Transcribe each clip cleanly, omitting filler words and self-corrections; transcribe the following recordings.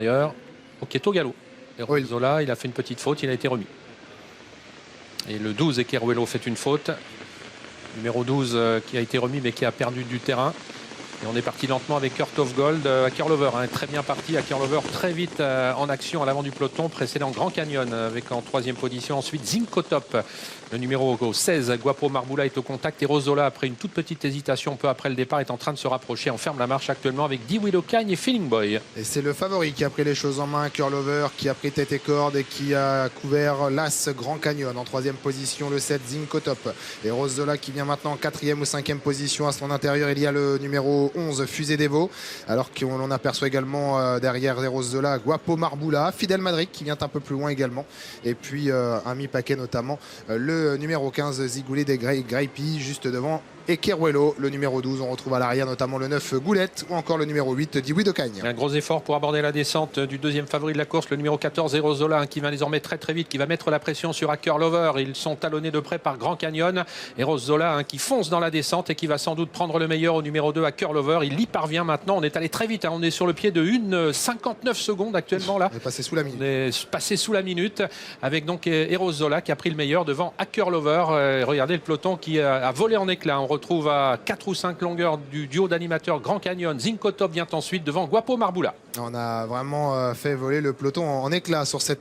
D'ailleurs, Oketo Gallo. Et Oui. Zola, il a fait une petite faute, il a été remis. Et le 12, Ekeruelo fait une faute. Numéro 12 qui a été remis mais qui a perdu du terrain. Et on est parti lentement avec Heart of Gold à Curlover. Très bien parti à Curlover, très vite en action à l'avant du peloton. Précédent Grand Canyon avec en troisième position. Ensuite Zinco Top, le numéro 16. Guapo Marbula est au contact. Et Rosola, après une toute petite hésitation peu après le départ, est en train de se rapprocher. On ferme la marche actuellement avec Dee Willow Cagne et Feeling Boy. Et c'est le favori qui a pris les choses en main, Curlover, qui a pris tête et corde et qui a couvert l'As Grand Canyon. En troisième position, le 7 Zinco Top. Et Rosola qui vient maintenant en quatrième ou cinquième position. À son intérieur, il y a le numéro 11 Fusée d'Evo, alors qu'on aperçoit également derrière Rosola Guapo Marbula, Fidel Madrid qui vient un peu plus loin également, et puis un mi-paquet notamment le numéro 15 Zigoulet des Graipi juste devant Ekeruelo, le numéro 12. On retrouve à l'arrière notamment le 9 Goulette ou encore le numéro 8 Dee Willow Cagne. Un gros effort pour aborder la descente du deuxième favori de la course, le numéro 14 Rosola, qui va désormais très vite, qui va mettre la pression sur Curlover. Ils sont talonnés de près par Grand Canyon. Et Rosola qui fonce dans la descente et qui va sans doute prendre le meilleur au numéro 2 à Curlover. Il y parvient maintenant. On est allé très vite. On est sur le pied de 1,59 secondes actuellement là. On est passé sous la minute. On est passé sous la minute avec donc Rosola qui a pris le meilleur devant Curlover. Regardez le peloton qui a volé en éclats. On retrouve à 4 ou 5 longueurs du duo d'animateurs Grand Canyon. Zinco Top vient ensuite devant Guapo Marbula. On a vraiment fait voler le peloton en éclats sur cette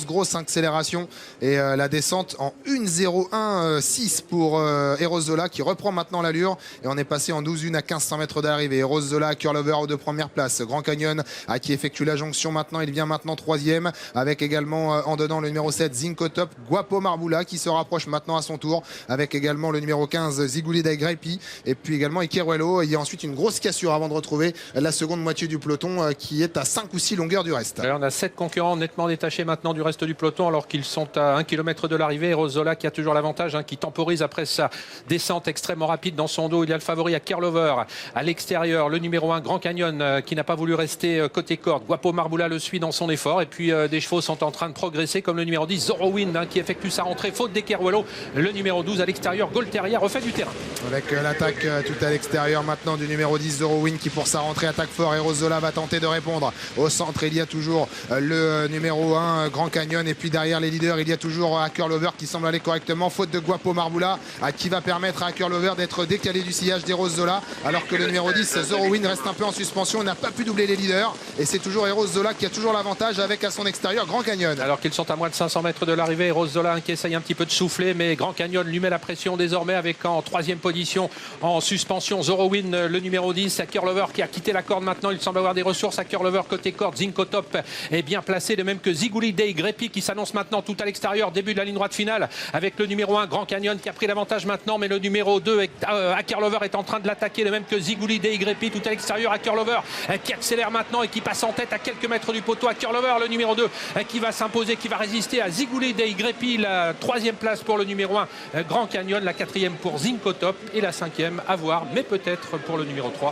grosse accélération et la descente en 1,01,6 pour Rosola qui reprend maintenant l'allure, et on est passé en 12,1 à 1500 mètres d'arrivée. Rosola, Curlover aux deux premières places. Grand Canyon qui effectue la jonction maintenant, il vient maintenant troisième avec également en dedans le numéro 7 Zinco Top, Guapo Marbula qui se rapproche maintenant à son tour avec également le numéro 15 Zigoulet des Graipi, et puis également Ekeruelo. Il y a ensuite une grosse cassure avant de retrouver la seconde moitié du peloton qui est à 5 ou 6 longueurs du reste. Alors on a 7 concurrents nettement détachés maintenant du reste du peloton, alors qu'ils sont à 1 km de l'arrivée. Rosola qui a toujours l'avantage, qui temporise après sa descente extrêmement rapide. Dans son dos, il y a le favori à Curlover. À l'extérieur, le numéro 1 Grand Canyon qui n'a pas voulu rester côté corde. Guapo Marbula le suit dans son effort. Et puis des chevaux sont en train de progresser, comme le numéro 10 Zorrowin qui effectue sa rentrée. Faute d'Ekeruelo. Le numéro 12 à l'extérieur, Golteria, refait du terrain. Avec l'attaque tout à l'extérieur maintenant du numéro 10 Zorrowin qui pour sa rentrée attaque fort, et Rosola va tenter de répondre. Au centre, il y a toujours le numéro 1 Grand Canyon, et puis derrière les leaders il y a toujours Curlover qui semble aller correctement, faute de Guapo Marbula qui va permettre à Curlover d'être décalé du sillage des Rosola, alors que le numéro 10 Zorrowin reste un peu en suspension, n'a pas pu doubler les leaders, et c'est toujours Rosola qui a toujours l'avantage avec à son extérieur Grand Canyon. Alors qu'ils sont à moins de 500 mètres de l'arrivée, Rosola qui essaye un petit peu de souffler, mais Grand Canyon lui met la pression désormais avec en troisième position en suspension Zorrowin, le numéro 10 à Curlover qui a quitté la corde maintenant. Il semble avoir des ressources à Curlover côté corde. Zinco Top est bien placé, de même que Zigoulet des Graipi qui s'annonce maintenant tout à l'extérieur, début de la ligne droite finale avec le numéro 1 Grand Canyon qui a pris l'avantage maintenant, mais le numéro 2 à Curlover est en train de l'attaquer, de même que Zigoulet des Graipi tout à l'extérieur à Curlover qui accélère maintenant et qui passe en tête à quelques mètres du poteau à Curlover, le numéro 2 qui va s'imposer, qui va résister à Zigoulet des Graipi. La troisième place pour le numéro 1 Grand Canyon, la quatrième pour Zinco Top et la cinquième à voir, mais peut-être pour le numéro 3.